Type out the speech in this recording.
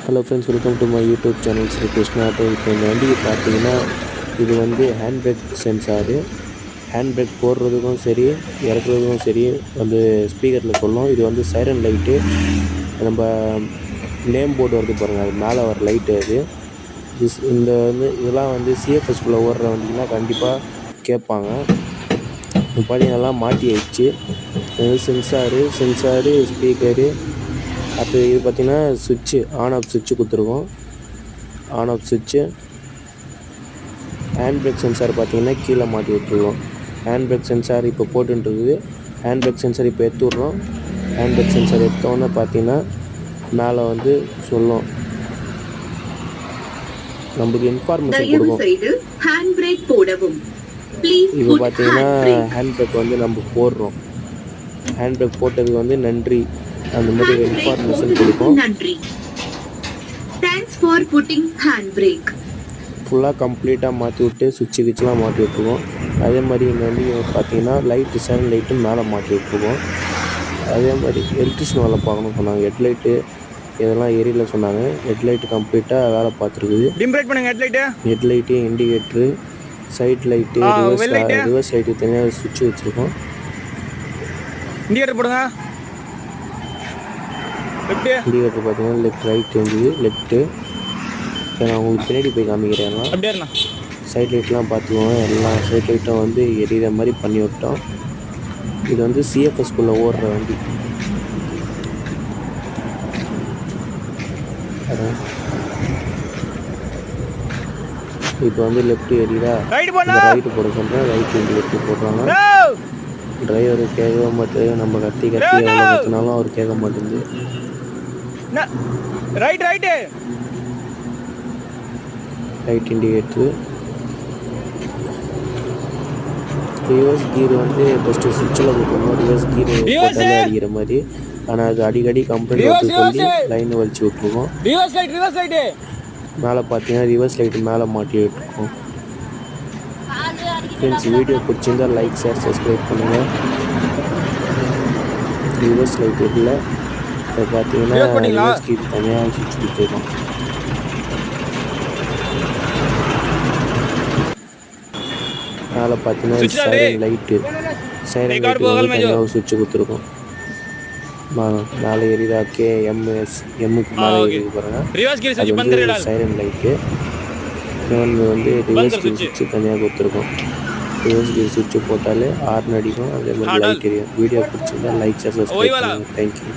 Hello friends, welcome to my YouTube channel Sri Krishna auto. இப்போ இந்த வண்டியை பார்த்தீங்கன்னா இது வந்து hand brake sensor. Hand brake போடுறதுக்கும் சரி இறக்குறதுக்கும் சரி வந்து ஸ்பீக்கரில் சொல்லும். இது வந்து சைரன் லைட்டு. நம்ம நேம் போர்டு வருது பாருங்கள், அது மேலே வர லைட்டு அது. இந்த வந்து இதெல்லாம் வந்து சிஎஃப்எஸ்குள்ளே ஓடுற வண்டிங்கன்னா கண்டிப்பாக கேட்பாங்க. இப்போ பார்த்தீங்கன்னா மாட்டி ஆயிடுச்சு. Sensor speaker. அடுத்து இது பார்த்திங்கன்னா சுவிட்சு, ஆன் ஆஃப் சுவிட்சு கொடுத்துருக்கோம். ஆன் ஆஃப் சுவிட்சு. ஹேண்ட் பிரேக் சென்சார் பார்த்திங்கன்னா கீழே மாட்டி விட்டுருக்கோம். ஹேண்ட் பிரேக் சென்சார் இப்போ போட்டுருக்குது. ஹேண்ட் பிரேக் சென்சார் இப்போ எடுத்து விட்றோம். ஹேண்ட் பிரேக் சென்சார் எடுத்தோன்னே பார்த்திங்கன்னா மேலே வந்து சொல்லும், நம்மளுக்கு இன்ஃபார்மேஷன் கொடுக்கும். இப்போ பார்த்தீங்கன்னா ஹேண்ட் பிரேக் வந்து நம்ம போடுறோம். ஹேண்ட் பிரேக் போட்டதுக்கு வந்து நன்றி, அந்த மாதிரி இன்ஃபார்மேஷன் கொடுக்கும். ஃபுல்லாக கம்ப்ளீட்டாக மாற்றி விட்டு சுவிட்சு கிச்செலாம் மாற்றி விட்ருக்கோம். அதே மாதிரி இந்த வண்டி பார்த்தீங்கன்னா லைட்டு சைன் லைட்டு மேலே மாற்றி விட்ருக்கோம். அதே மாதிரி எலக்ட்ரிஷியன் வேலை பார்க்கணும்னு சொன்னாங்க. ஹெட்லைட்டு இதெல்லாம் எரியல சொன்னாங்க. ஹெட்லைட்டு கம்ப்ளீட்டாக வேலை பார்த்துருக்குது. Headlight, indicator, side light, reverse light தனியாக சுவிட்சு வச்சுருக்கோம். இண்டிகேட்டர் போடுங்க. இண்டிகேட்டர் பார்த்தீங்கன்னா லெஃப்ட் ரைட் இருந்தது. லெஃப்ட்டு நான் உங்களுக்கு பின்னாடி போய் காமிக்கிறேன். சைட் லைட்லாம் பார்த்துக்குவோம். எல்லா சைட் லைட்டும் வந்து எரியிற மாதிரி பண்ணி விட்டோம். இது வந்து சிஎஃப்எஸ்குள்ளே ஓடுற வண்டி. இப்போ வந்து லெஃப்ட் எரியுதா, ரைட்டு போட சொல்கிறேன். ரைட்டு இண்டிகேட்டர் போடுறாங்க. டிரைவர் கேட்கவே மாட்டேது. நம்ம கத்தி எவ்வளோ கத்தினாலும் அவர் கேட்க மாட்டேங்குது. Right indicator. ரிவர்ஸ் கீர் வந்து ஃபஸ்ட்டு சுவிட்சில் கொடுக்கணும். ரிவர்ஸ் கீர் போட்டாலே அடிக்கிற மாதிரி. ஆனால் அது அடிக்கடி கம்ப்ளைண்ட் சொல்லி லைன் வலிச்சு விட்ருக்கோம். மேலே பார்த்தீங்கன்னா ரிவர்ஸ் லைட்டு மேலே மாட்டி விட்டுருக்கோம். ஃப்ரெண்ட்ஸ், வீடியோ பிடிச்சிருந்தால் லைக், ஷேர், சப்ஸ்கிரைப் பண்ணுங்கள். ரிவர்ஸ் லைட் இல்லை. இப்போ பார்த்தீங்கன்னா ரிவர்ஸ் கீர் தனியாக சுவிட்ச் கொடுத்துருக்கோம். மேலே பார்த்தீங்கன்னா சைரன் லைட்டு தனியாக சுவிட்சு கொடுத்துருக்கோம். மேலே எரியுதா KMS எம்முக்கு மேலே எரியுது பாருங்கள். அது வந்து சைரன் லைட்டு. இன்னொன்று வந்து ரிவர்ஸ் கீர் சுவிட்சு தனியாக கொடுத்துருக்கோம். ரிவர்ஸ் கீர் சுவிட்சு போட்டாலே ஹார்ன் அடிக்கும். அதே மாதிரி லைட் எரியும். வீடியோ பிடிச்சிருந்தா லைக், ஷேர், சப்ஸ்கிரைப் பண்ணுங்கள். தேங்க்யூ.